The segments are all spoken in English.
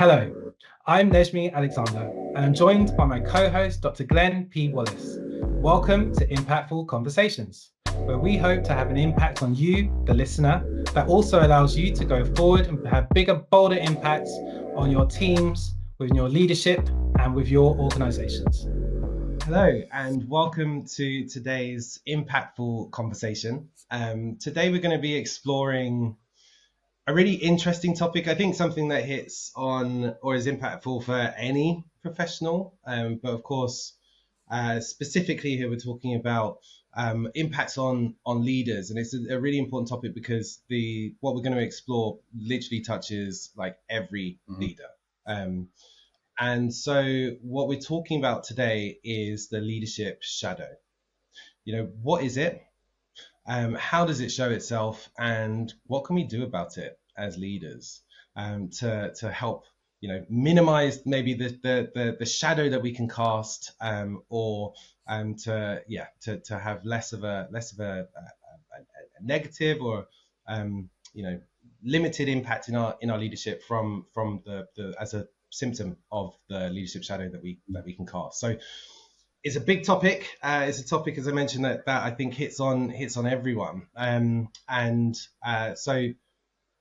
Hello, I'm Nejmi Alexander, and I'm joined by my co-host, Dr. Glenn P. Wallis. Welcome to Impactful Conversations, where we hope to have an impact on you, the listener, that also allows you to go forward and have bigger, bolder impacts on your teams, with your leadership, and with your organizations. Hello, and welcome to today's Impactful Conversation. Today we're going to be exploring a really interesting topic. I think something that hits on or is impactful for any professional, but of course, specifically here we're talking about impacts on leaders, and it's a really important topic because what we're going to explore literally touches like every leader. And so what we're talking about today is the leadership shadow. What is it? How does it show itself, and what can we do about it as leaders to help minimize maybe the shadow that we can cast, or to have less of a negative or limited impact in our leadership from the as a symptom of the leadership shadow that we can cast. So it's a big topic. It's a topic, as I mentioned, that I think hits on everyone. So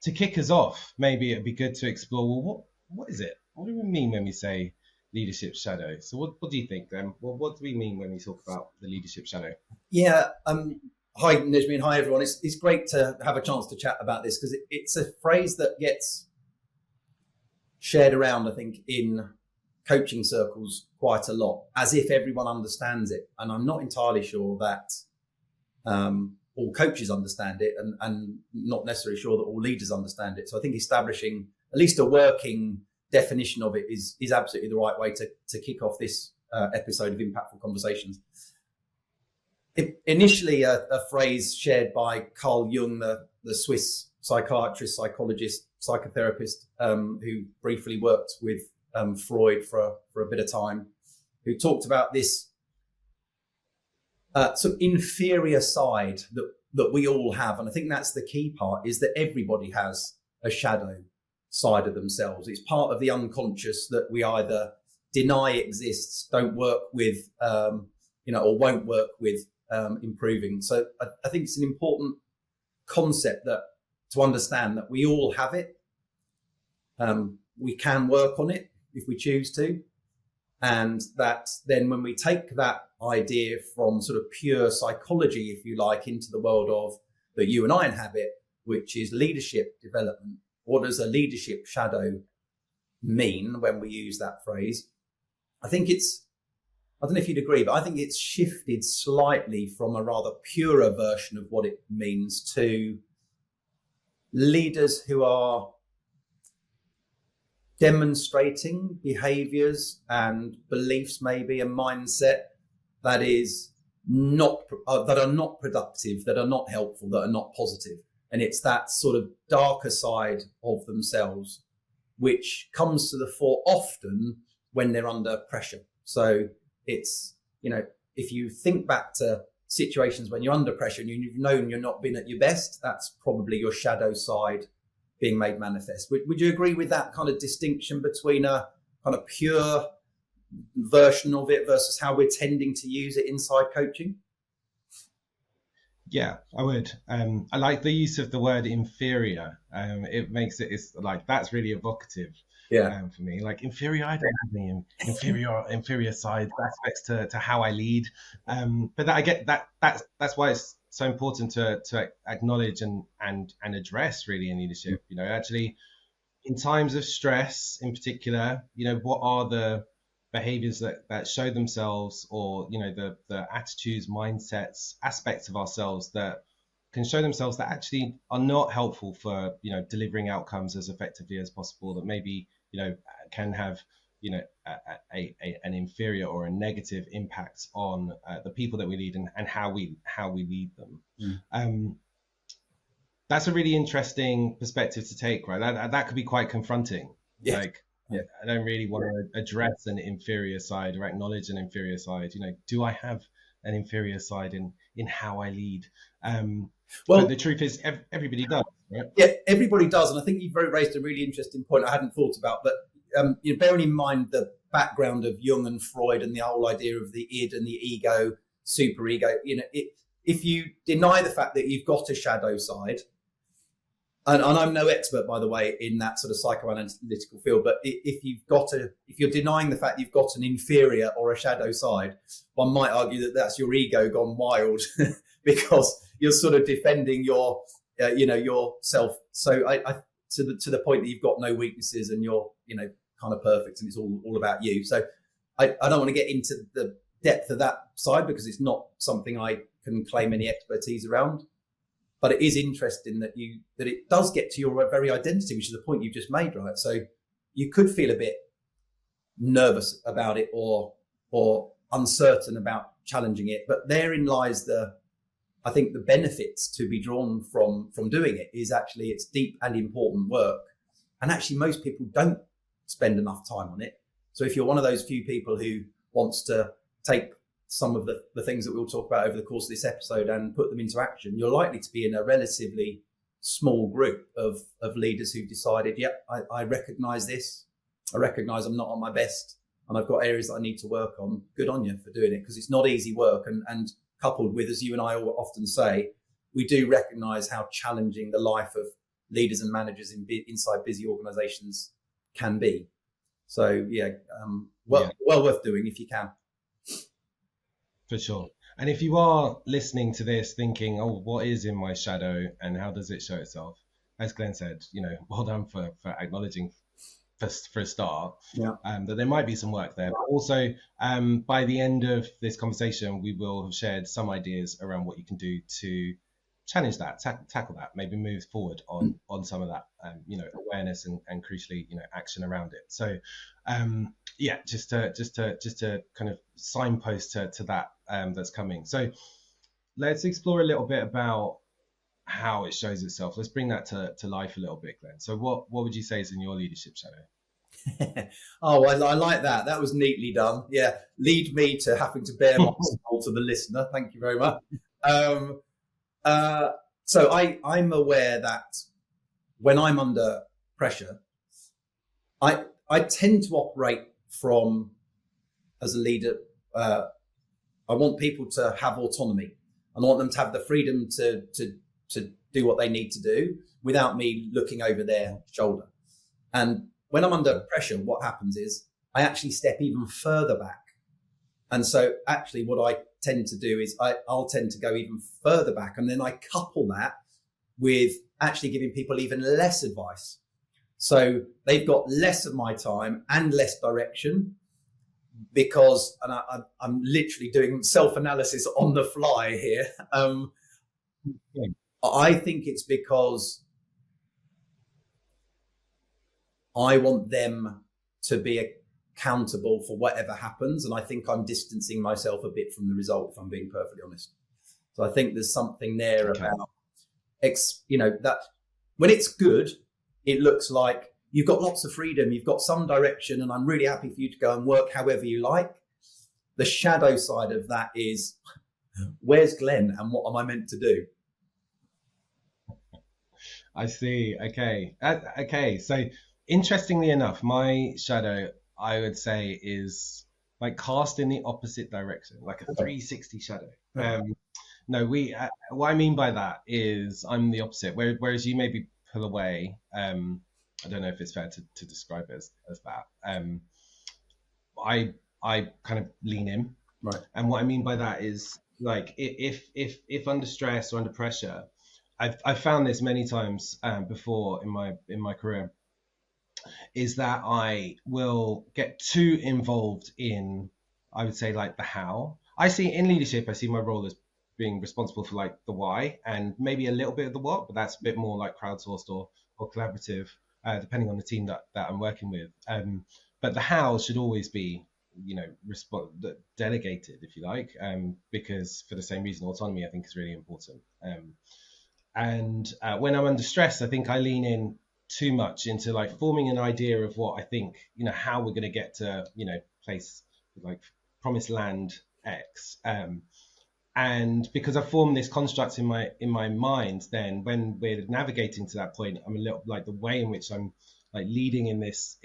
to kick us off, maybe it'd be good to explore, well, what is it? What do we mean when we say leadership shadow? So what do you think, then? Well, what do we mean when we talk about the leadership shadow? Yeah. Hi, Nejmi, and hi, everyone. It's great to have a chance to chat about this because it's a phrase that gets shared around, I think, in coaching circles quite a lot, as if everyone understands it. And I'm not entirely sure that all coaches understand it, and not necessarily sure that all leaders understand it. So I think establishing at least a working definition of it is absolutely the right way to kick off this episode of Impactful Conversations. Initially, a phrase shared by Carl Jung, the Swiss psychiatrist, psychologist, psychotherapist, who briefly worked with Freud for a bit of time, who talked about this sort of inferior side that we all have. And I think that's the key part, is that everybody has a shadow side of themselves. It's part of the unconscious that we either deny exists, don't work with, or won't work with improving. So I think it's an important concept to understand that we all have it. We can work on it if we choose to. And that then when we take that idea from sort of pure psychology, if you like, into the world of that you and I inhabit, which is leadership development, what does a leadership shadow mean when we use that phrase? I think I don't know if you'd agree, but I think it's shifted slightly from a rather purer version of what it means to leaders who are demonstrating behaviours and beliefs, maybe a mindset that is that are not productive, that are not helpful, that are not positive. And it's that sort of darker side of themselves which comes to the fore often when they're under pressure. So it's, if you think back to situations when you're under pressure and you've known you're not been at your best, that's probably your shadow side being made manifest. Would you agree with that kind of distinction between a kind of pure version of it versus how we're tending to use it inside coaching? Yeah, I would. I like the use of the word inferior. It makes it's like, that's really evocative. Yeah. For me, like inferior, I don't have any inferior side aspects to how I lead. But I get that. That's why it's so important to acknowledge and address really in leadership. Actually, in times of stress, in particular, what are the behaviors that show themselves, or the attitudes, mindsets, aspects of ourselves that can show themselves that actually are not helpful for delivering outcomes as effectively as possible, that maybe can have an inferior or a negative impact on the people that we lead and how we lead them. That's a really interesting perspective to take, right? That could be quite confronting. Yeah. I don't really want to address an inferior side or acknowledge an inferior side. Do I have an inferior side in how I lead? But the truth is, everybody does, right? Yeah, everybody does. And I think you've raised a really interesting point I hadn't thought about. But bearing in mind the background of Jung and Freud and the whole idea of the id and the ego, superego, if you deny the fact that you've got a shadow side, and I'm no expert, by the way, in that sort of psychoanalytical field, but if you're denying the fact you've got an inferior or a shadow side, one might argue that that's your ego gone wild because you're sort of defending your yourself. So I to the point that you've got no weaknesses and you're kind of perfect and it's all about you. So I don't want to get into the depth of that side because it's not something I can claim any expertise around. But it is interesting that it does get to your very identity, which is the point you've just made, right? So you could feel a bit nervous about it or uncertain about challenging it, but therein lies I think the benefits to be drawn from doing it is actually it's deep and important work, and actually most people don't spend enough time on it. So if you're one of those few people who wants to take some of the things that we'll talk about over the course of this episode and put them into action, you're likely to be in a relatively small group of leaders who've decided, yep, I recognise this. I recognise I'm not on my best and I've got areas that I need to work on. Good on you for doing it, because it's not easy work. And coupled with, as you and I often say, we do recognise how challenging the life of leaders and managers inside busy organisations can be. So, well worth doing if you can. For sure. And if you are listening to this thinking, oh, what is in my shadow and how does it show itself? As Glenn said, well done for acknowledging for a start, that there might be some work there. But also, by the end of this conversation, we will have shared some ideas around what you can do to challenge that, tackle that, maybe move forward on some of that, awareness and crucially, action around it. So, just to kind of signpost to that that's coming. So let's explore a little bit about how it shows itself. Let's bring that to life a little bit, Glenn. So what would you say is in your leadership shadow? Oh, I like that. That was neatly done. Yeah, lead me to having to bear my soul to the listener. Thank you very much. So I'm aware that when I'm under pressure, I tend to operate from, as a leader, I want people to have autonomy. I want them to have the freedom to do what they need to do without me looking over their shoulder. And when I'm under pressure, what happens is I actually step even further back. And so actually what I tend to do is I'll tend to go even further back, and then I couple that with actually giving people even less advice. So they've got less of my time and less direction because, and I'm literally doing self-analysis on the fly here. I think it's because I want them to be accountable for whatever happens. And I think I'm distancing myself a bit from the result, if I'm being perfectly honest. So I think there's something there about, that when it's good, it looks like you've got lots of freedom, you've got some direction, and I'm really happy for you to go and work however you like. The shadow side of that is, where's Glenn and what am I meant to do? I see. Okay. So interestingly enough, my shadow, I would say, is like cast in the opposite direction, like a 360 shadow. What I mean by that is I'm the opposite. Whereas you maybe pull away. I don't know if it's fair to describe it as that. I kind of lean in. Right. And what I mean by that is, like, if under stress or under pressure, I've found this many times before in my career, is that I will get too involved in, I would say, like the how. I see in leadership, I see my role as being responsible for like the why and maybe a little bit of the what, but that's a bit more like crowdsourced or collaborative, depending on the team that I'm working with. But the how should always be, delegated, if you like, because for the same reason, autonomy I think is really important. And when I'm under stress, I think I lean in too much into like forming an idea of what I think, how we're going to get to, place like promised land X. And because I formed this construct in my mind, then when we're navigating to that point, I'm a little like the way in which I'm like leading in this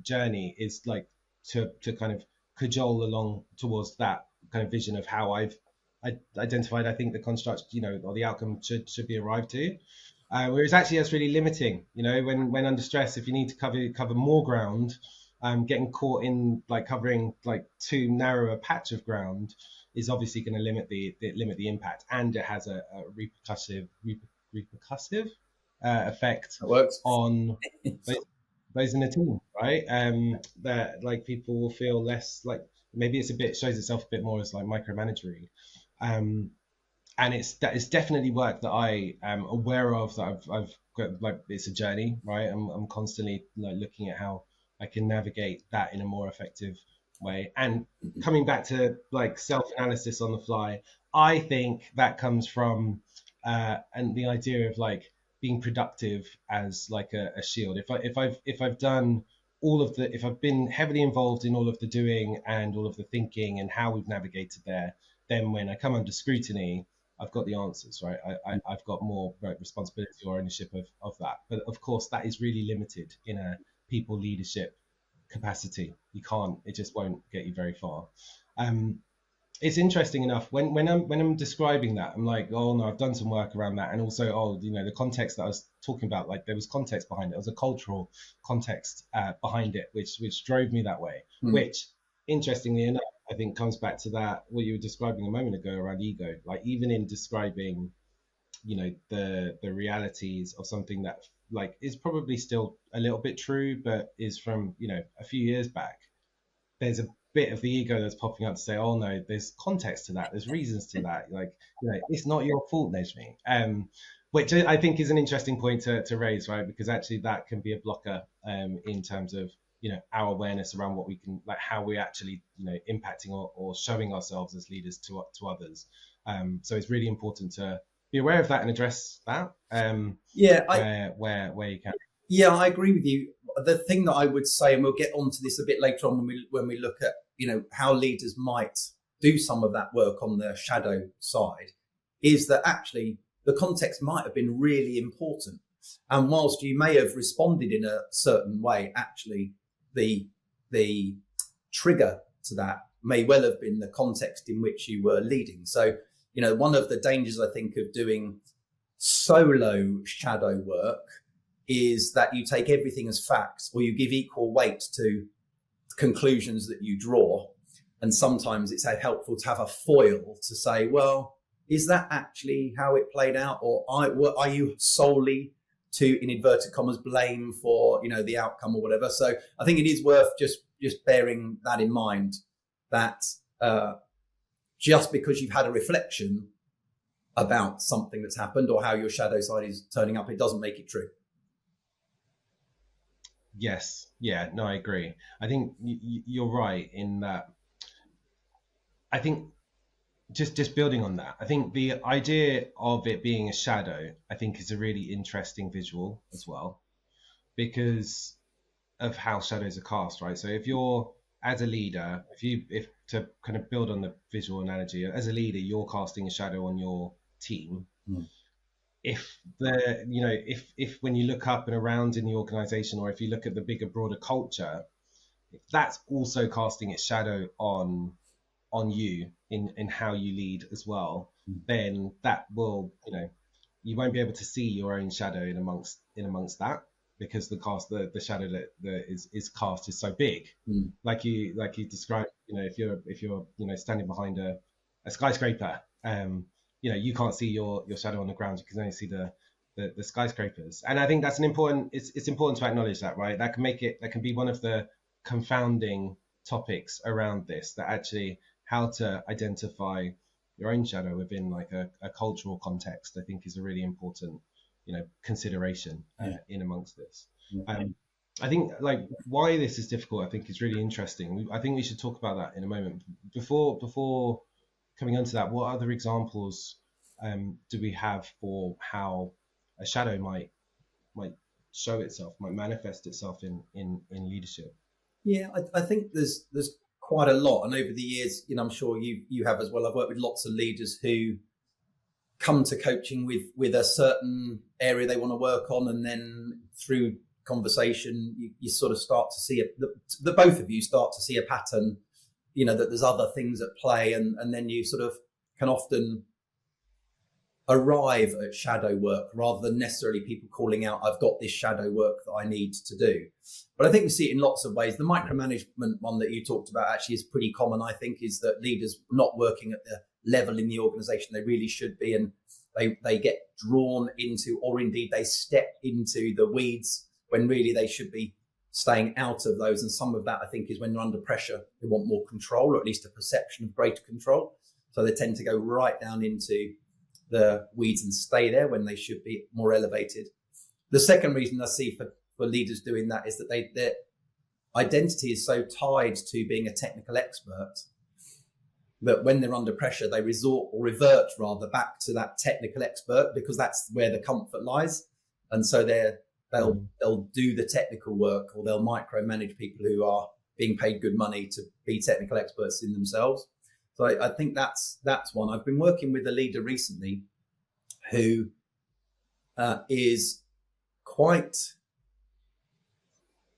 journey is like to kind of cajole along towards that kind of vision of how I've identified I think the construct or the outcome should be arrived to. Whereas actually that's really limiting, when under stress, if you need to cover more ground, getting caught in like covering like too narrow a patch of ground is obviously going to limit the impact, and it has a repercussive effect on those in the team, right? That like people will feel less like, maybe shows itself a bit more as like micromanagery. And it's definitely work that I am aware of, that I've got, like, it's a journey, right? I'm constantly like looking at how I can navigate that in a more effective way. And coming back to like self-analysis on the fly, I think that comes from and the idea of like being productive as like a shield. If I've done if I've been heavily involved in all of the doing and all of the thinking and how we've navigated there, then when I come under scrutiny, I've got the answers, right? I've got more responsibility or ownership of that. But of course, that is really limited in a people leadership capacity. It just won't get you very far. It's interesting enough when I'm describing that, I'm like, oh no, I've done some work around that, and also the context that I was talking about, like there was context behind it. There was a cultural context behind it, which drove me that way. Which, interestingly enough, I think comes back to that what you were describing a moment ago around ego. Like even in describing, the realities of something that like is probably still a little bit true, but is from a few years back. There's a bit of the ego that's popping up to say, oh no, there's context to that, there's reasons to that, like it's not your fault, Nejmi. Which I think is an interesting point to raise, right? Because actually that can be a blocker in terms of our awareness around what we can, like how we're actually impacting or showing ourselves as leaders to others. So it's really important to be aware of that and address that where you can. Yeah, I agree with you. The thing that I would say, and we'll get onto this a bit later on when we look at how leaders might do some of that work on the shadow side, is that actually the context might have been really important. And whilst you may have responded in a certain way, actually the trigger to that may well have been the context in which you were leading. So, one of the dangers I think of doing solo shadow work is that you take everything as facts, or you give equal weight to conclusions that you draw. And sometimes it's helpful to have a foil to say, well, is that actually how it played out? Or are you solely to, in inverted commas, blame for, the outcome or whatever? So I think it is worth just bearing that in mind, that just because you've had a reflection about something that's happened or how your shadow side is turning up, it doesn't make it true. Yes. Yeah, no, I agree. I think you're right in that. I think just building on that, I think the idea of it being a shadow, I think, is a really interesting visual as well, because of how shadows are cast, right? So if you're, as a leader, if to kind of build on the visual analogy, as a leader, you're casting a shadow on your team. If if when you look up and around in the organization, or if you look at the bigger, broader culture, if that's also casting its shadow on you in how you lead as well, then that will, you won't be able to see your own shadow in amongst that, because the shadow that is cast is so big. Like you described, if you're standing behind a skyscraper, you can't see your shadow on the ground. You can only see the skyscrapers. And I think that's it's important to acknowledge that, right? That can be one of the confounding topics around this, that actually how to identify your own shadow within like a cultural context, I think, is a really important consideration in amongst this. I think like why this is difficult, I think, is really interesting. I think we should talk about that in a moment. Before coming onto that, what other examples do we have for how a shadow might show itself, might manifest itself in leadership? Yeah, I think there's quite a lot, and over the years, I'm sure you have as well. I've worked with lots of leaders who come to coaching with a certain area they want to work on, and then through conversation, you sort of start to see the both of you start to see a pattern, that there's other things at play, and then you sort of can often arrive at shadow work rather than necessarily people calling out, I've got this shadow work that I need to do. But I think we see it in lots of ways. The micromanagement one that you talked about actually is pretty common, I think, is that leaders not working at the level in the organization they really should be, and they get drawn into, or indeed they step into the weeds when really they should be staying out of those. And some of that, I think, is when they're under pressure, they want more control, or at least a perception of greater control. So they tend to go right down into the weeds and stay there when they should be more elevated. The second reason I see for leaders doing that is that their identity is so tied to being a technical expert that when they're under pressure, they revert rather back to that technical expert, because that's where the comfort lies. And so they'll do the technical work, or they'll micromanage people who are being paid good money to be technical experts in themselves. So I think that's one. I've been working with a leader recently who is quite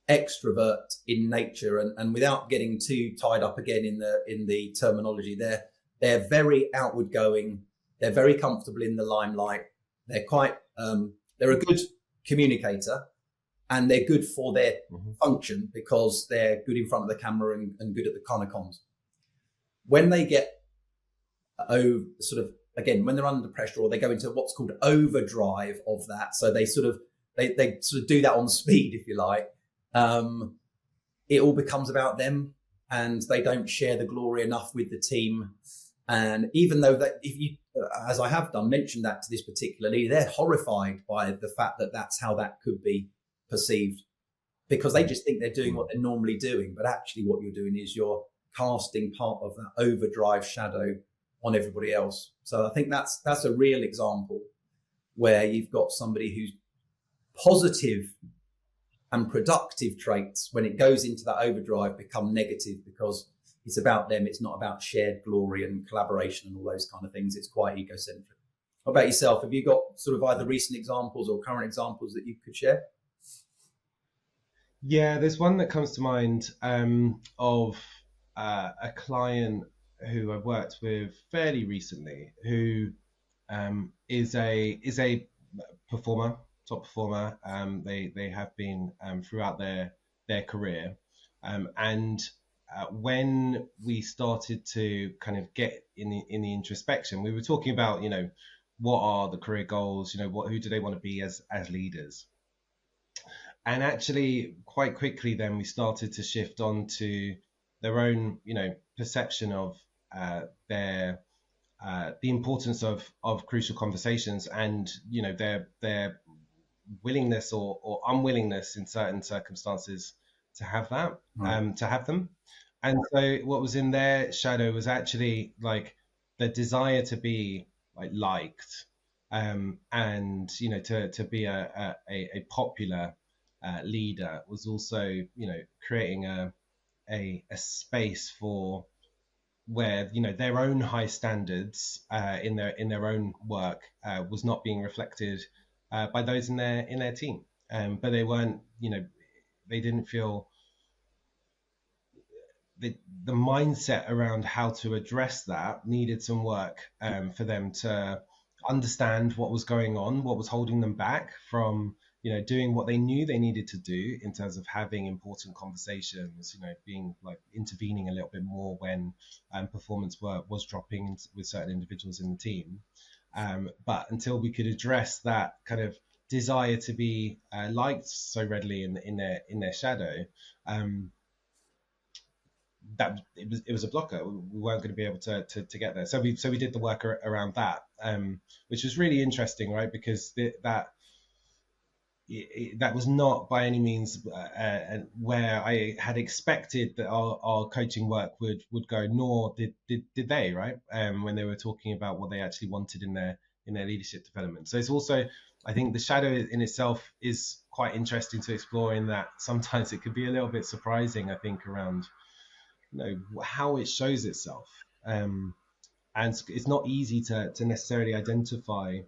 extrovert in nature, and without getting too tied up again in the terminology, they're very outward going. They're very comfortable in the limelight. They're quite they're a good communicator, and they're good for their function because they're good in front of the camera and good at the kind of comms. When they get when they're under pressure, or they go into what's called overdrive of that, so they sort of do that on speed, if you like, it all becomes about them, and they don't share the glory enough with the team. And even though that, if you, as I have done, mentioned that to this particular leader, they're horrified by the fact that that's how that could be perceived, because they just think they're doing what they're normally doing, but actually what you're doing is you're casting part of that overdrive shadow on everybody else. So I think that's a real example where you've got somebody who's positive and productive traits, when it goes into that overdrive, become negative because it's about them. It's not about shared glory and collaboration and all those kind of things. It's quite egocentric. What about yourself? Have you got sort of either recent examples or current examples that you could share? Yeah, there's one that comes to mind of a client who I've worked with fairly recently, who is a performer, top performer. They have been throughout their career, and when we started to kind of get in the introspection, we were talking about, what are the career goals? Who do they want to be as leaders? And actually, quite quickly, then we started to shift on to their own, perception of the importance of crucial conversations, and their willingness or unwillingness in certain circumstances to have that, to have them. And so, what was in their shadow was actually like the desire to be liked, and to be a popular leader, was also creating a space for where their own high standards in their own work was not being reflected by those in their team, but they weren't, they didn't feel the mindset around how to address that needed some work for them to understand what was going on, what was holding them back from doing what they knew they needed to do in terms of having important conversations, being intervening a little bit more when performance was dropping with certain individuals in the team. But until we could address that kind of desire to be liked so readily in their shadow, that it was a blocker. We weren't going to be able to get there. So we did the work around that, which was really interesting, right? Because that was not by any means where I had expected that our coaching work would go, nor did they, right? When they were talking about what they actually wanted in their leadership development. So it's also, I think the shadow in itself is quite interesting to explore, in that sometimes it could be a little bit surprising, I think, around how it shows itself, and it's not easy to necessarily identify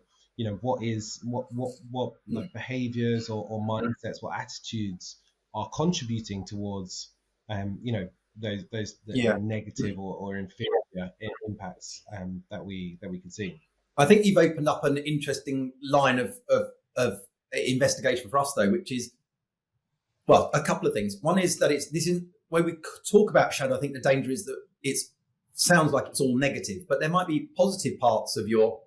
what like behaviors or mindsets, what attitudes are contributing towards those negative or inferior impacts that we can see. I think you've opened up an interesting line of investigation for us, though, which is, well, a couple of things. One is that this is when we talk about shadow. I think the danger is that it sounds like it's all negative, but there might be positive parts of your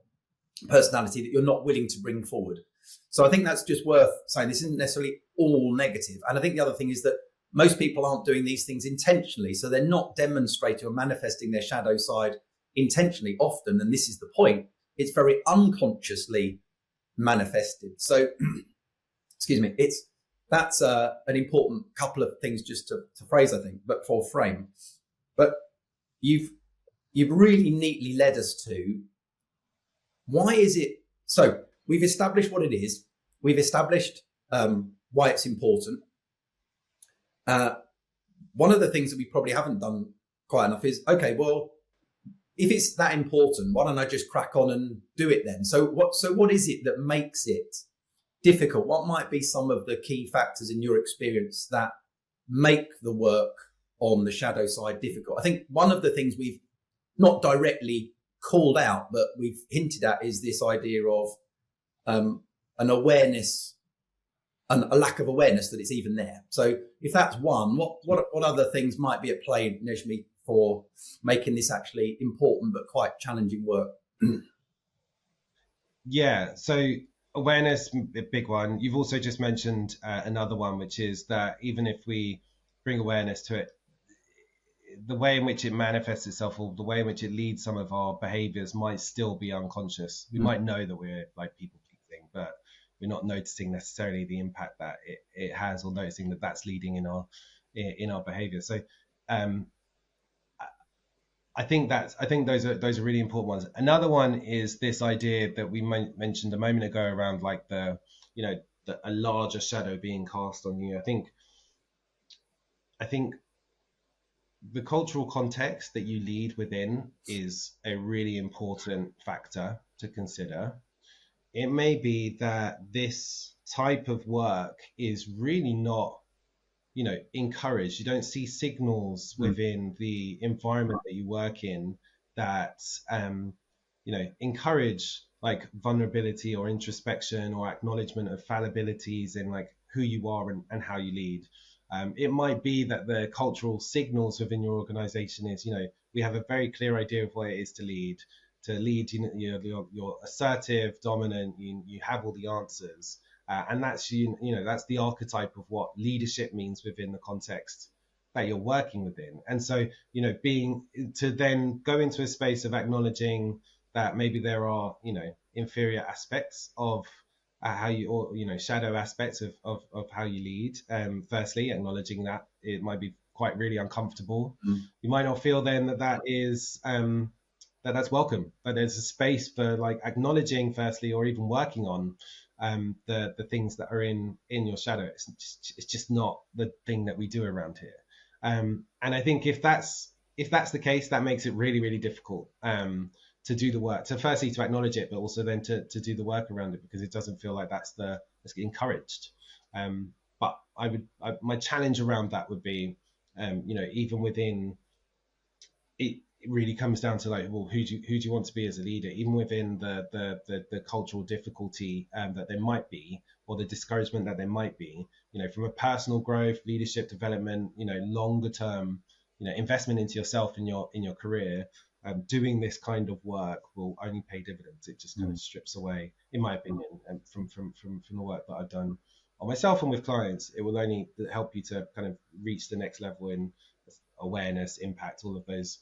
personality that you're not willing to bring forward. So I think that's just worth saying. This isn't necessarily all negative. And I think the other thing is that most people aren't doing these things intentionally. So they're not demonstrating or manifesting their shadow side intentionally often. And this is the point. It's very unconsciously manifested. So, excuse me, that's an important couple of things just to phrase, I think, but for frame. But you've really neatly led us to, why is it? So we've established what it is. We've established why it's important. One of the things that we probably haven't done quite enough is, okay, well, if it's that important, why don't I just crack on and do it then? So what is it that makes it difficult? What might be some of the key factors in your experience that make the work on the shadow side difficult? I think one of the things we've not directly called out, but we've hinted at, is this idea of an awareness and a lack of awareness that it's even there. So if that's one, what other things might be at play, Nejmi, for making this actually important but quite challenging work? Yeah, so awareness, a big one. You've also just mentioned another one, which is that even if we bring awareness to it, the way in which it manifests itself, or the way in which it leads some of our behaviors, might still be unconscious. We might know that we're like people pleasing, but we're not noticing necessarily the impact that it has, or noticing that that's leading in our behavior. So I think those are really important ones. Another one is this idea that we mentioned a moment ago around like a larger shadow being cast on you. I think the cultural context that you lead within is a really important factor to consider. It may be that this type of work is really not, encouraged. You don't see signals within the environment that you work in that, encourage like vulnerability or introspection or acknowledgement of fallibilities in like who you are and how you lead. It might be that the cultural signals within your organization is, we have a very clear idea of what it is to lead. You're assertive, dominant, you have all the answers. And that's, that's the archetype of what leadership means within the context that you're working within. And so, being to then go into a space of acknowledging that maybe there are, inferior aspects of how you, or, shadow aspects of how you lead. Firstly, acknowledging that it might be quite really uncomfortable. You might not feel then that is, that's welcome, but there's a space for like acknowledging firstly, or even working on the things that are in your shadow. It's just not the thing that we do around here. And I think if that's the case, that makes it really, really difficult to do the work, to firstly to acknowledge it, but also then to do the work around it, because it doesn't feel like that's encouraged. But my challenge around that would be, even within it, it really comes down to like, well, who do you want to be as a leader, even within the cultural difficulty that there might be, or the discouragement that there might be, from a personal growth, leadership development, longer term, investment into yourself in your career. Doing this kind of work will only pay dividends. It just kind of strips away, in my opinion, from the work that I've done on myself and with clients. It will only help you to kind of reach the next level in awareness, impact, all of those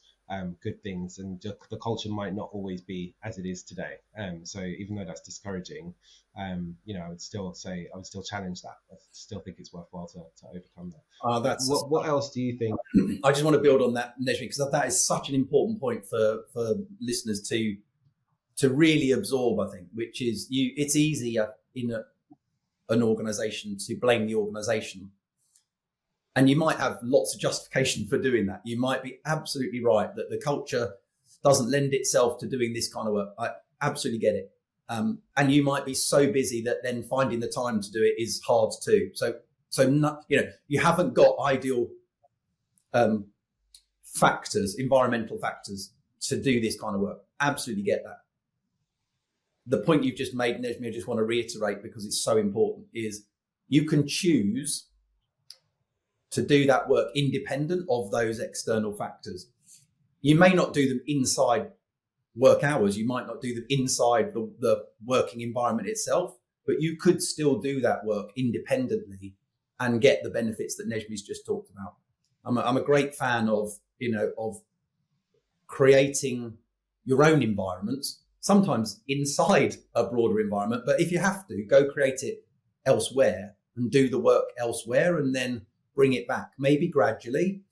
good things. And the culture might not always be as it is today. So even though that's discouraging, I would still challenge that. I still think it's worthwhile to overcome that. What else do you think? I just want to build on that, Nejmi, because that is such an important point for listeners to really absorb, I think, which is it's easier in an organization to blame the organization. And you might have lots of justification for doing that. You might be absolutely right that the culture doesn't lend itself to doing this kind of work. I absolutely get it. And you might be so busy that then finding the time to do it is hard too. So not, you haven't got ideal factors, environmental factors to do this kind of work. Absolutely get that. The point you've just made, Nejmi, I just want to reiterate because it's so important, is you can choose to do that work independent of those external factors. You may not do them inside work hours. You might not do them inside the working environment itself, but you could still do that work independently and get the benefits that Nejmi's just talked about. I'm a great fan of creating your own environments, sometimes inside a broader environment, but if you have to, go create it elsewhere and do the work elsewhere and then bring it back, maybe gradually,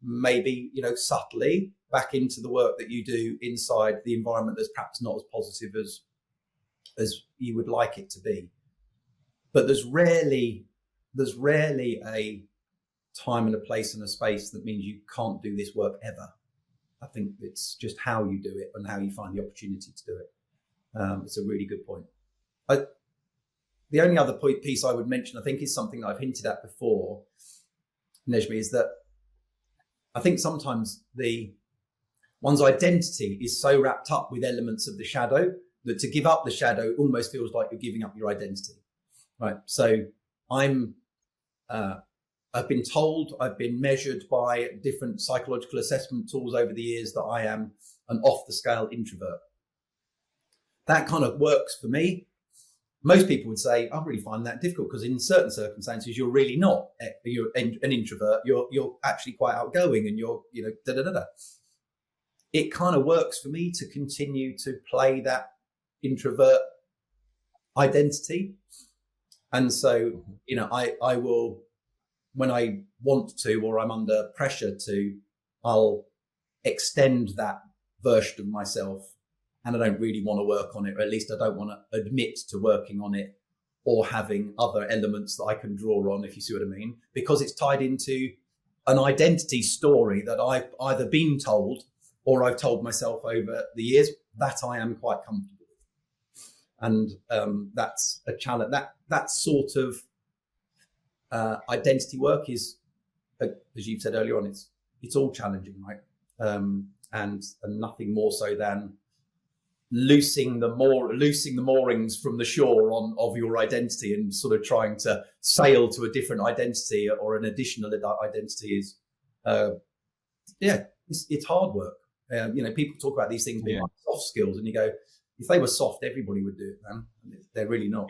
maybe, subtly back into the work that you do inside the environment that's perhaps not as positive as you would like it to be. But there's rarely a time and a place and a space that means you can't do this work ever. I think it's just how you do it and how you find the opportunity to do it. It's a really good point. The only other piece I would mention, I think, is something that I've hinted at before, Nejmi, is that I think sometimes one's identity is so wrapped up with elements of the shadow that to give up the shadow almost feels like you're giving up your identity, right? So I've been told, I've been measured by different psychological assessment tools over the years that I am an off-the-scale introvert. That kind of works for me. Most people would say, I really find that difficult because in certain circumstances, you're really not. You're an introvert. You're actually quite outgoing and you're, It kind of works for me to continue to play that introvert identity. And so, I will, when I want to, or I'm under pressure to, I'll extend that version of myself. And I don't really want to work on it, or at least I don't want to admit to working on it or having other elements that I can draw on, if you see what I mean, because it's tied into an identity story that I've either been told or I've told myself over the years that I am quite comfortable with. And that's a challenge. That sort of identity work is, as you've said earlier on, it's all challenging, right? And nothing more so than loosing the moorings from the shore of your identity and sort of trying to sail to a different identity or an additional identity is, it's hard work. People talk about these things being like soft skills, and you go, if they were soft, everybody would do it, man. They're really not.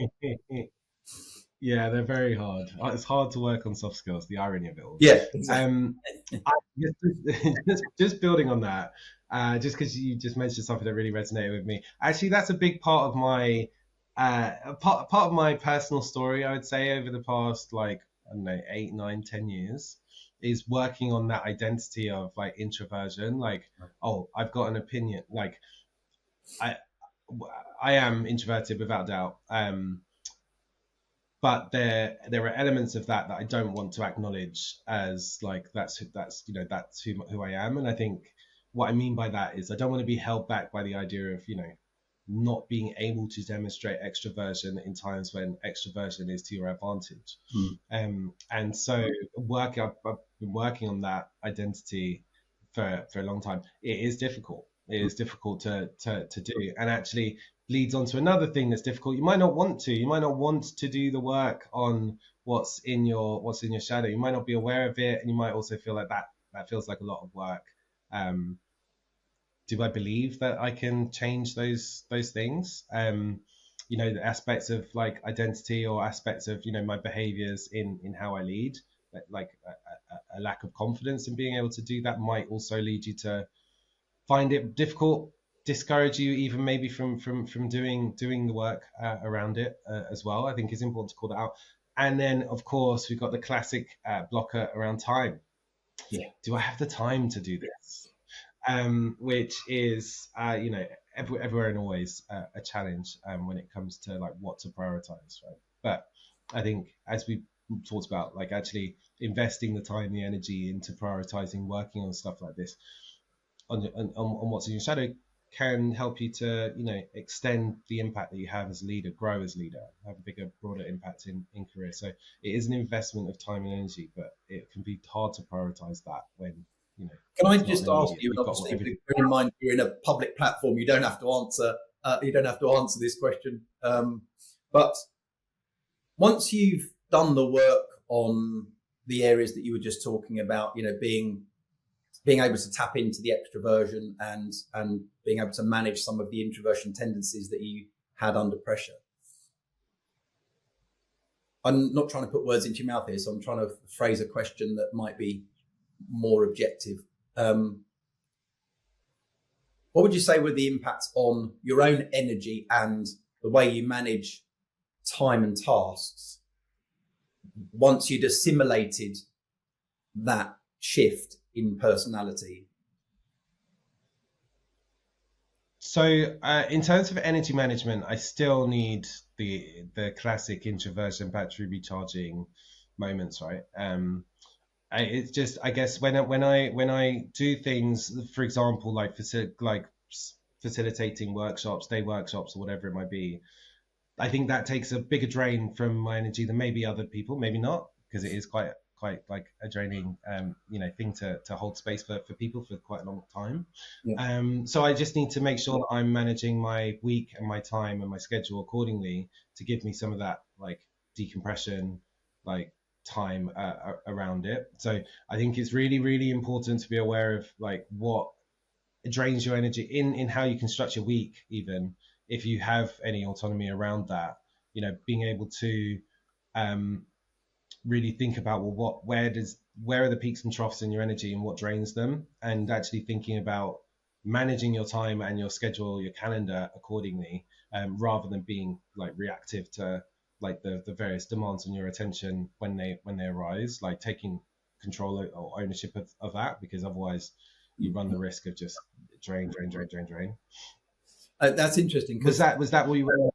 Yeah, they're very hard. It's hard to work on soft skills, the irony of it all. Yeah, exactly. Just building on that, just because you just mentioned something that really resonated with me. Actually, that's a big part of my part of my personal story, I would say, over the past, 8, 9, 10 years, is working on that identity of introversion. I've got an opinion. I am introverted without doubt. But there are elements of that I don't want to acknowledge as that's who I am. And I think what I mean by that is I don't want to be held back by the idea of not being able to demonstrate extroversion in times when extroversion is to your advantage. And so I've been working on that identity for a long time. It is difficult. It is difficult to do, and actually leads on to another thing that's difficult. You might not want to do the work on what's in your shadow. You might not be aware of it, and you might also feel like that feels like a lot of work. Do I believe that I can change those things? The aspects of identity or aspects of my behaviors in how I lead, a lack of confidence in being able to do that might also lead you to find it difficult, discourage you even maybe from doing the work around it as well. I think it's important to call that out. And then of course we've got the classic blocker around time. Yeah. Do I have the time to do this? Which is everywhere and always a challenge when it comes to what to prioritize, right? But I think as we talked about, actually investing the time, the energy into prioritizing, working on stuff like this on what's in your shadow can help you to, extend the impact that you have as a leader, grow as a leader, have a bigger, broader impact in career. So it is an investment of time and energy, but it can be hard to prioritize that when, Can I it's not just an ask immediate- you, you've and got obviously, everything. bear in mind you're in a public platform, you don't have to answer. You don't have to answer this question. But once you've done the work on the areas that you were just talking about, being able to tap into the extroversion and being able to manage some of the introversion tendencies that you had under pressure. I'm not trying to put words into your mouth here, so I'm trying to phrase a question that might be more objective. What would you say were the impacts on your own energy and the way you manage time and tasks once you'd assimilated that shift in personality? So in terms of energy management, I still need the classic introversion battery recharging moments, right? It's just, I guess, when I do things, for example, like facilitating workshops, day workshops, or whatever it might be, I think that takes a bigger drain from my energy than maybe other people, maybe not, because it is quite like a draining thing to hold space for people for quite a long time. Yeah. So I just need to make sure that I'm managing my week and my time and my schedule accordingly to give me some of that like decompression, like time around it. So I think it's really, really important to be aware of like what drains your energy in how you construct your week, even if you have any autonomy around that, being able to really think about, well, where are the peaks and troughs in your energy and what drains them, and actually thinking about managing your time and your schedule, your calendar accordingly, rather than being like reactive to like the various demands on your attention when they arise, like taking control or ownership of that, because otherwise you run the risk of just drain. That's interesting. Was that what you were?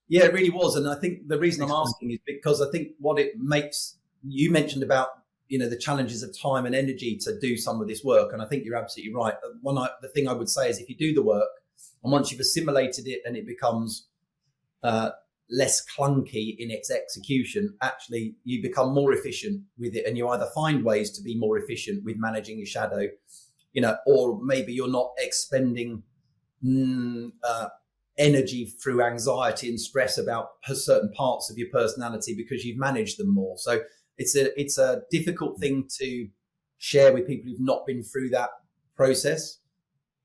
Yeah, it really was. And I think the reason I'm asking is because I think what it makes, you mentioned about, the challenges of time and energy to do some of this work. And I think you're absolutely right. The thing I would say is if you do the work and once you've assimilated it and it becomes less clunky in its execution, actually you become more efficient with it. And you either find ways to be more efficient with managing your shadow, or maybe you're not expending energy through anxiety and stress about certain parts of your personality because you've managed them more. So it's a difficult thing to share with people who've not been through that process,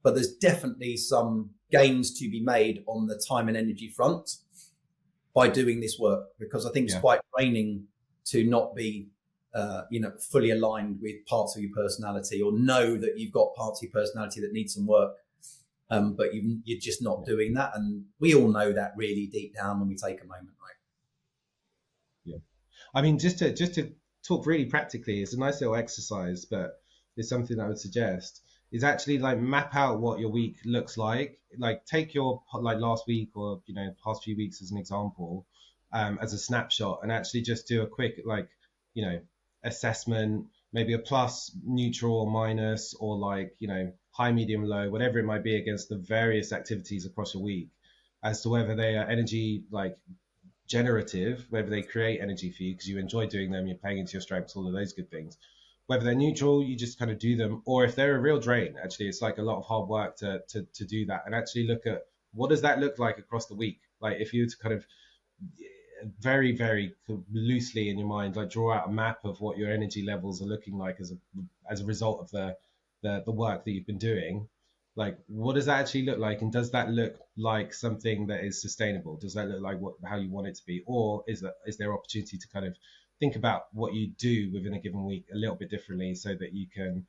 but there's definitely some gains to be made on the time and energy front by doing this work, because I think it's quite draining to not be fully aligned with parts of your personality, or know that you've got parts of your personality that need some work. But you're just not doing that. And we all know that really deep down when we take a moment, right? Yeah. I mean, just to talk really practically, it's a nice little exercise, but it's something that I would suggest is actually like map out what your week looks like. Like take your like last week or, past few weeks as an example, as a snapshot, and actually just do a quick, assessment, maybe a plus, neutral, or minus, or like, high, medium, low, whatever it might be, against the various activities across a week, as to whether they are energy like generative, whether they create energy for you because you enjoy doing them, you're playing into your strengths, all of those good things. Whether they're neutral, you just kind of do them, or if they're a real drain, actually it's like a lot of hard work to do that, and actually look at what does that look like across the week. Like if you were to kind of very, very loosely in your mind, like draw out a map of what your energy levels are looking like as a result of the work that you've been doing, like what does that actually look like, and does that look like something that is sustainable? Does that look like how you want it to be, or is there opportunity to kind of think about what you do within a given week a little bit differently, so that you can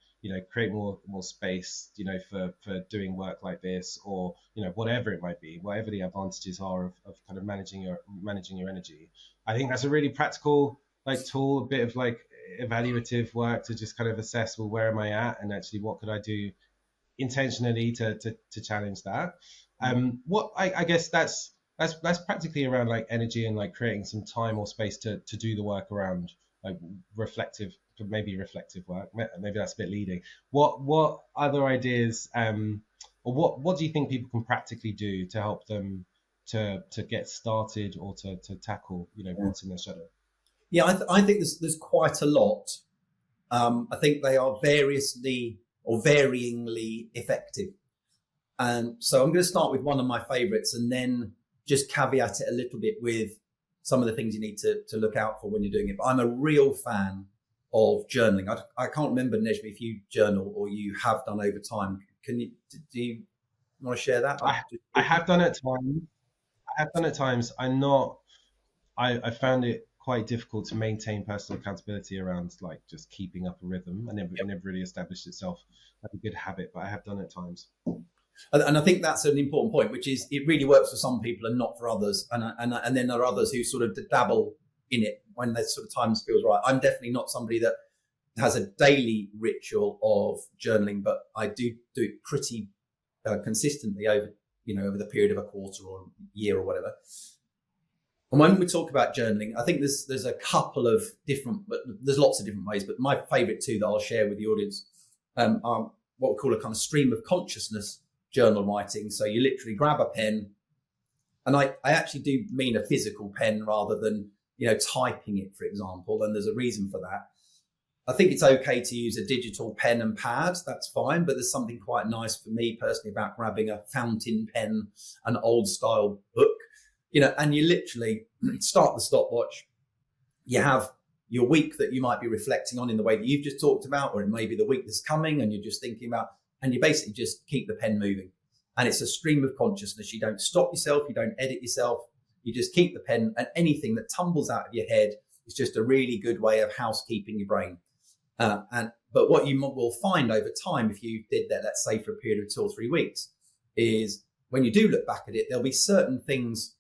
create more space for doing work like this, or whatever it might be, whatever the advantages are of kind of managing your energy. I think that's a really practical like tool, a bit of like evaluative work to just kind of assess, well, where am I at, and actually what could I do intentionally to challenge that. What I guess that's practically around like energy and like creating some time or space to do the work around like reflective work. Maybe that's a bit leading. What other ideas or what do you think people can practically do to help them to get started or to tackle, what's in their shadow? Yeah, I think there's quite a lot. I think they are variously or varyingly effective. And so I'm going to start with one of my favorites and then just caveat it a little bit with some of the things you need to look out for when you're doing it. But I'm a real fan of journaling. I can't remember, Nejmi, if you journal or you have done over time. Do you want to share that? I have done it times. I found it quite difficult to maintain personal accountability around like just keeping up a rhythm. It never really established itself like a good habit, but I have done it at times. And I think that's an important point, which is it really works for some people and not for others. And then there are others who sort of dabble in it when that sort of time feels right. I'm definitely not somebody that has a daily ritual of journaling, but I do it pretty consistently over the period of a quarter or a year or whatever. And when we talk about journaling, I think there's a couple of different, but there's lots of different ways. But my favourite two that I'll share with the audience are what we call a kind of stream of consciousness journal writing. So you literally grab a pen, and I actually do mean a physical pen rather than typing it, for example. And there's a reason for that. I think it's okay to use a digital pen and pad. That's fine. But there's something quite nice for me personally about grabbing a fountain pen, an old style book. And you literally start the stopwatch. You have your week that you might be reflecting on in the way that you've just talked about, or it may be the week that's coming and you're just thinking about, and you basically just keep the pen moving. And it's a stream of consciousness. You don't stop yourself. You don't edit yourself. You just keep the pen, and anything that tumbles out of your head is just a really good way of housekeeping your brain. But what you will find over time, if you did that, let's say for a period of 2 or 3 weeks, is when you do look back at it, there'll be certain things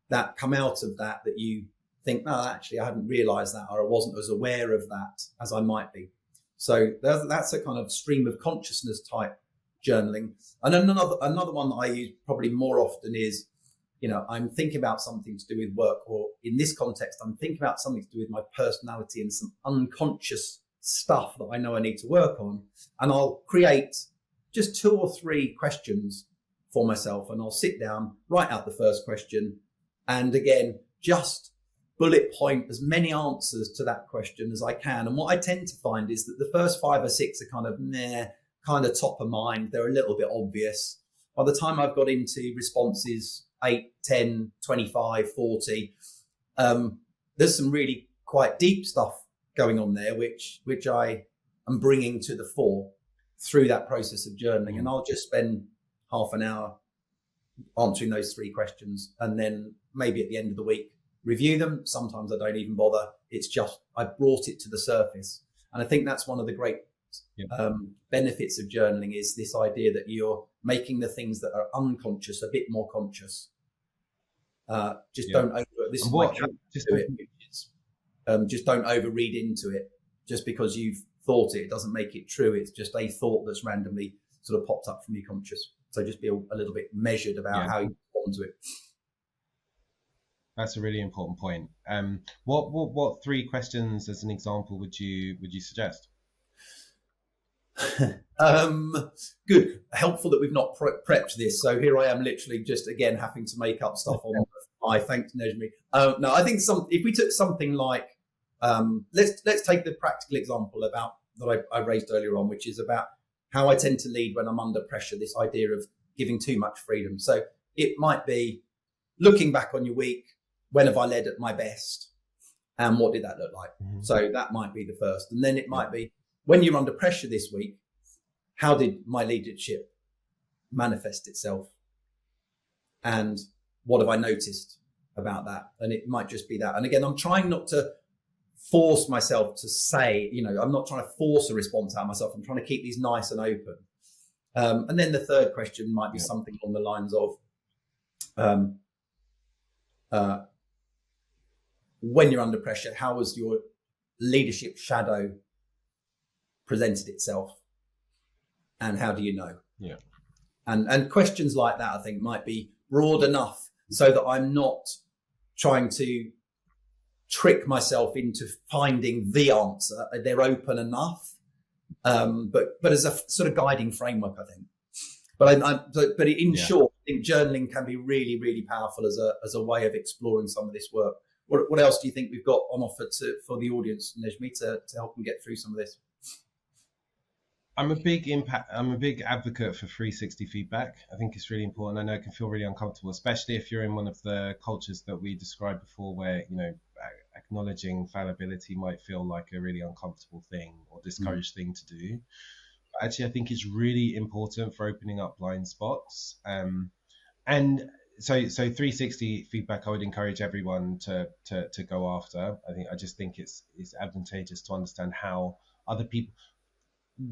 that come out of that you think, no, actually, I hadn't realized that, or I wasn't as aware of that as I might be. So that's a kind of stream of consciousness type journaling. And another one that I use probably more often is, I'm thinking about something to do with work, or in this context, I'm thinking about something to do with my personality and some unconscious stuff that I know I need to work on. And I'll create just 2 or 3 questions for myself, and I'll sit down, write out the first question, and again, just bullet point as many answers to that question as I can. And what I tend to find is that the first 5 or 6 are kind of top of mind. They're a little bit obvious. By the time I've got into responses 8, 10, 25, 40, there's some really quite deep stuff going on there, which I am bringing to the fore through that process of journaling. And I'll just spend half an hour answering those 3 questions, and then maybe at the end of the week review them. Sometimes I don't even bother. It's just I brought it to the surface. And I think that's one of the great benefits of journaling, is this idea that you're making the things that are unconscious a bit more conscious. Don't over this is my just do it. Just don't overread into it. Just because you've thought it doesn't make it true. It's just a thought that's randomly sort of popped up from your conscious. So just be a little bit measured about how you respond to it. That's a really important point. What 3 questions as an example would you suggest? Good. Helpful that we've not prepped this. So here I am, literally just again having to make up stuff on my. Thanks, Nejmi. No, I think if we took something like let's take the practical example about that I raised earlier on, which is about how I tend to lead when I'm under pressure. This idea of giving too much freedom. So it might be looking back on your week. When have I led at my best? And what did that look like? Mm-hmm. So that might be the first. And then it might be, when you're under pressure this week, how did my leadership manifest itself? And what have I noticed about that? And it might just be that. And again, I'm trying not to force myself to say, I'm not trying to force a response out of myself. I'm trying to keep these nice and open. And then the third question might be something along the lines of, when you're under pressure, how has your leadership shadow presented itself, and how do you know? Yeah. And questions like that, I think, might be broad enough so that I'm not trying to trick myself into finding the answer. They're open enough, but as a sort of guiding framework, I think. But in short, I think journaling can be really, really powerful as a way of exploring some of this work. What else do you think we've got on offer for the audience, Nejmi, to help them get through some of this? I'm a big advocate for 360 feedback. I think it's really important. I know it can feel really uncomfortable, especially if you're in one of the cultures that we described before, where acknowledging fallibility might feel like a really uncomfortable thing or discouraged thing to do. But actually, I think it's really important for opening up blind spots. And so 360 feedback, I would encourage everyone to go after. I just think it's advantageous to understand how other people.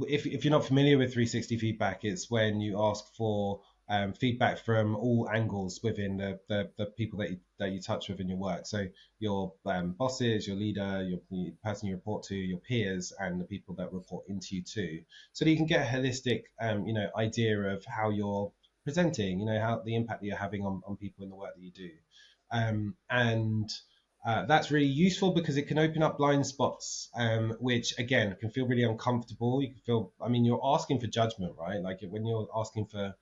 If you're not familiar with 360 feedback, it's when you ask for feedback from all angles within the people that you touch with in your work. So your bosses, your leader, the person you report to, your peers, and the people that report into you too. So that you can get a holistic idea of how you're presenting, how the impact that you're having on people in the work that you do. That's really useful because it can open up blind spots, which again can feel really uncomfortable. You can feel, you're asking for judgment, right? Like when you're asking for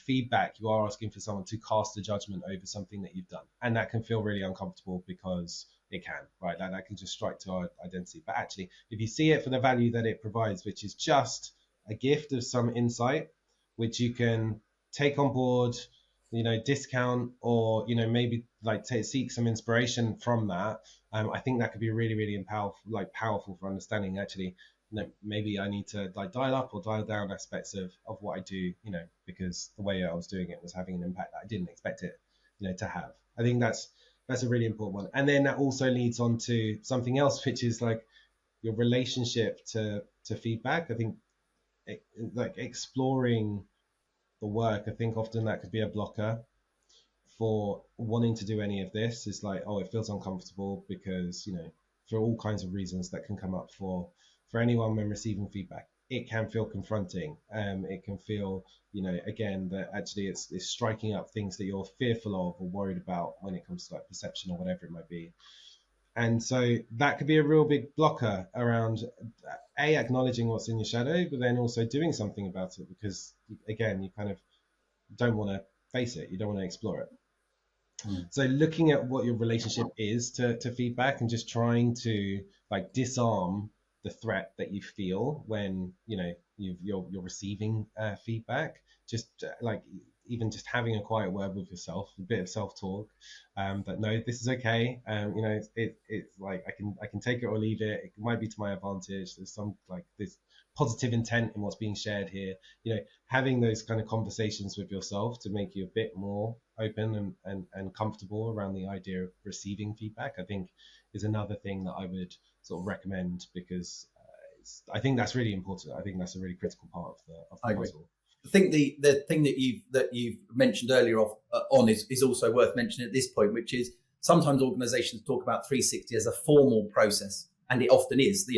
feedback, you are asking for someone to cast a judgment over something that you've done, and that can feel really uncomfortable because it can, right? That can just strike to our identity. But actually, if you see it for the value that it provides, which is just a gift of some insight, which you can take on board, discount, or maybe seek some inspiration from that. I think that could be really, really powerful for understanding. Actually, maybe I need to dial up or dial down aspects of what I do, because the way I was doing it was having an impact that I didn't expect it, to have. I think that's a really important one. And then that also leads on to something else, which is your relationship to feedback. I think exploring the work, I think often that could be a blocker for wanting to do any of this. Is it feels uncomfortable because, for all kinds of reasons that can come up for anyone when receiving feedback. It can feel confronting. It can feel, again, that actually it's striking up things that you're fearful of or worried about when it comes to perception or whatever it might be. And so that could be a real big blocker around acknowledging what's in your shadow, but then also doing something about it, because again, you kind of don't want to face it. You don't want to explore it. So looking at what your relationship is to feedback and just trying to disarm the threat that you feel when you're receiving feedback, just even just having a quiet word with yourself, a bit of self-talk, that no, this is okay. It's I can take it or leave it. It might be to my advantage. There's some this positive intent in what's being shared here. Having those kind of conversations with yourself to make you a bit more open and comfortable around the idea of receiving feedback, I think is another thing that I would sort of recommend, because I think that's really important. I think that's a really critical part of the puzzle. I think the thing that you've mentioned earlier on is also worth mentioning at this point, which is sometimes organisations talk about 360 as a formal process, and it often is,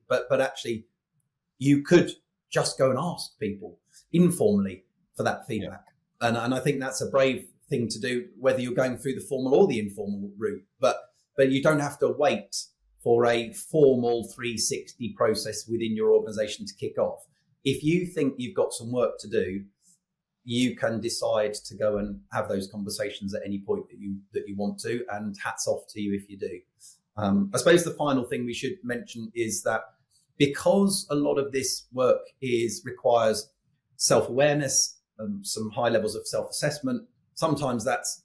but actually you could just go and ask people informally for that feedback. Yeah. And I think that's a brave thing to do, whether you're going through the formal or the informal route, but you don't have to wait for a formal 360 process within your organisation to kick off. If you think you've got some work to do, you can decide to go and have those conversations at any point that you want to, and hats off to you if you do. I suppose the final thing we should mention is that because a lot of this work requires self-awareness, some high levels of self-assessment, sometimes that's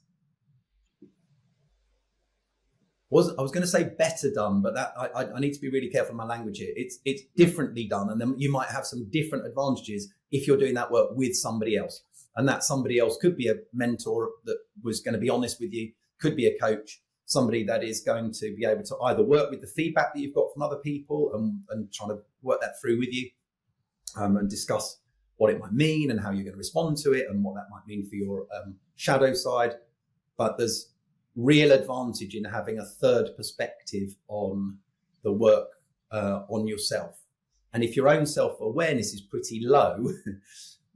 I was going to say better done, but that I need to be really careful in my language here. It's differently done, and then you might have some different advantages if you're doing that work with somebody else. And that somebody else could be a mentor that was going to be honest with you, could be a coach, somebody that is going to be able to either work with the feedback that you've got from other people and trying to work that through with you, and discuss what it might mean and how you're going to respond to it and what that might mean for your shadow side. But there's real advantage in having a third perspective on the work on yourself. And if your own self-awareness is pretty low,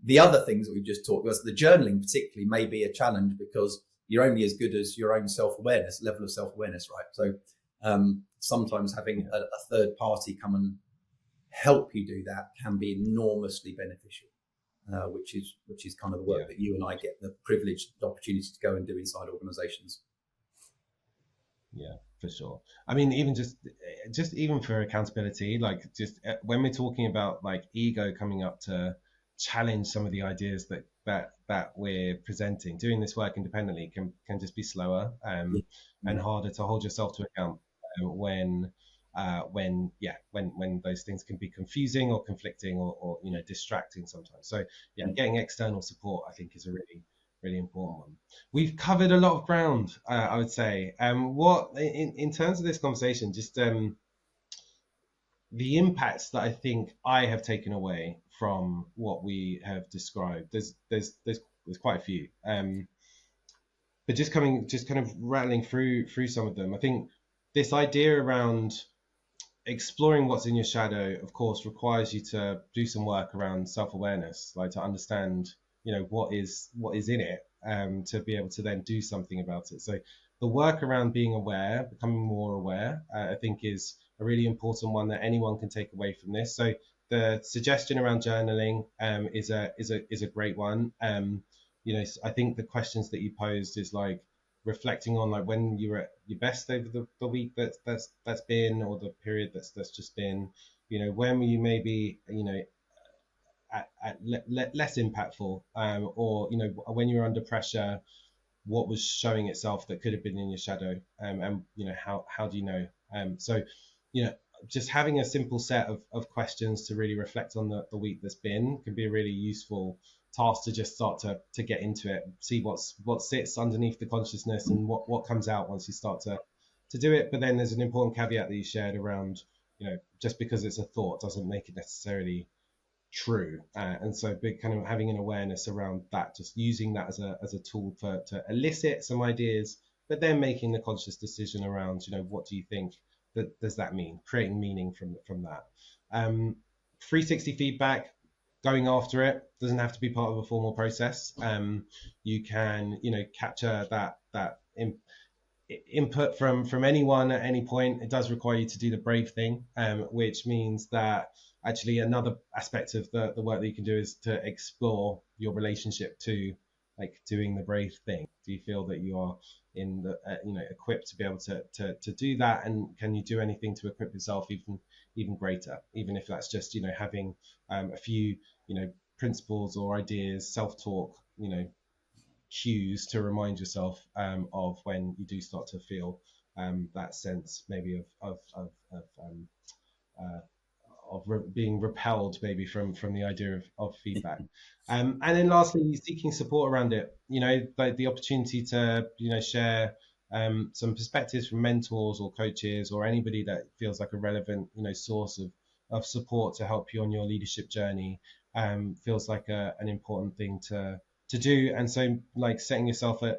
the other things that we've just talked about, the journaling particularly, may be a challenge, because you're only as good as your own self-awareness, level of self-awareness, right? So sometimes having a third party come and help you do that can be enormously beneficial. which is kind of the work that you and I get the privileged opportunity to go and do inside organisations. Yeah, for sure. I mean, even just even for accountability, like just when we're talking about like ego coming up to challenge some of the ideas that we're presenting, doing this work independently can just be slower and harder to hold yourself to account when those things can be confusing or conflicting or distracting sometimes. So getting external support, I think, is a really important one. We've covered a lot of ground, I would say. What in terms of this conversation, just the impacts that I think I have taken away from what we have described. There's quite a few. But just kind of rattling through some of them. I think this idea around exploring what's in your shadow, of course, requires you to do some work around self-awareness, like to understand, what is in it, to be able to then do something about it. So the work around being aware, becoming more aware, I think is a really important one that anyone can take away from this. So the suggestion around journaling is a great one. I think the questions that you posed is like reflecting on like when you were at your best over the week that's been, or the period that's just been, when were you maybe at less impactful, or when you were under pressure, what was showing itself that could have been in your shadow, and how do you know? So just having a simple set of questions to really reflect on the week that's been can be a really useful task to just start to get into it, see what sits underneath the consciousness and what comes out once you start to do it. But then there's an important caveat that you shared around, just because it's a thought doesn't make it necessarily true, and so big kind of having an awareness around that, just using that as a tool to elicit some ideas, but then making the conscious decision around, what do you think that does that mean, creating meaning from that. 360 feedback, going after it doesn't have to be part of a formal process. You can capture that input from anyone at any point. It does require you to do the brave thing, which means that actually another aspect of the work that you can do is to explore your relationship to like doing the brave thing. Do you feel that you are in the equipped to be able to do that, and can you do anything to equip yourself even greater, even if that's just having a few principles or ideas, self-talk, cues to remind yourself of when you do start to feel that sense maybe of being repelled maybe from the idea of feedback. And then lastly, seeking support around it, like the opportunity to share some perspectives from mentors or coaches or anybody that feels like a relevant source of support to help you on your leadership journey, feels like an important thing to do. And so like setting yourself a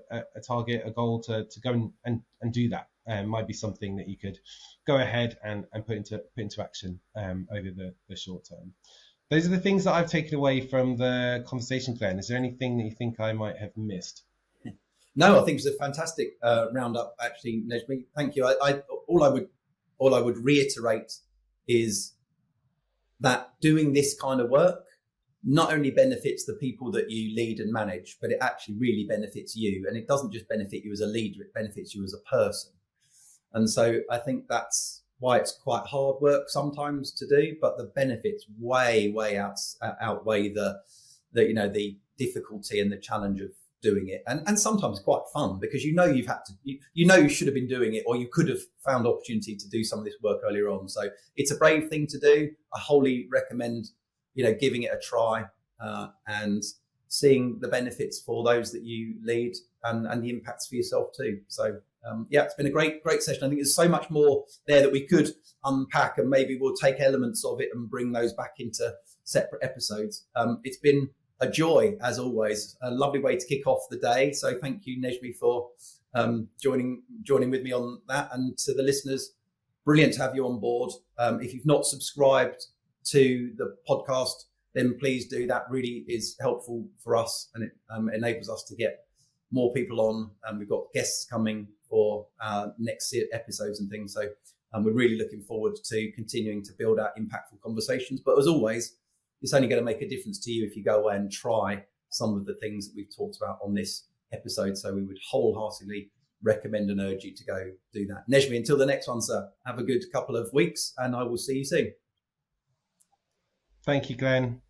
target, a goal to go and do that might be something that you could go ahead and put into action over the short term. Those are the things that I've taken away from the conversation, Glenn. Is there anything that you think I might have missed? No, I think it's a fantastic roundup, actually, Nejmi. Thank you. All I would reiterate is that doing this kind of work not only benefits the people that you lead and manage, but it actually really benefits you. And it doesn't just benefit you as a leader, it benefits you as a person. And so I think that's why it's quite hard work sometimes to do, but the benefits way outweigh the difficulty and the challenge of doing it. And sometimes quite fun, because you've had to, you should have been doing it, or you could have found opportunity to do some of this work earlier on. So it's a brave thing to do. I wholly recommend giving it a try, and seeing the benefits for those that you lead, and the impacts for yourself too. So it's been a great session. I think there's so much more there that we could unpack, and maybe we'll take elements of it and bring those back into separate episodes. It's been a joy, as always, a lovely way to kick off the day. So thank you, Nejmi, for joining with me on that. And to the listeners, brilliant to have you on board. If you've not subscribed to the podcast, then please do. That really is helpful for us, and it enables us to get more people on. And we've got guests coming for next episodes and things. So we're really looking forward to continuing to build out impactful conversations. But as always, it's only going to make a difference to you if you go away and try some of the things that we've talked about on this episode. So we would wholeheartedly recommend and urge you to go do that. Nejmi, until the next one, sir, have a good couple of weeks and I will see you soon. Thank you, Glenn.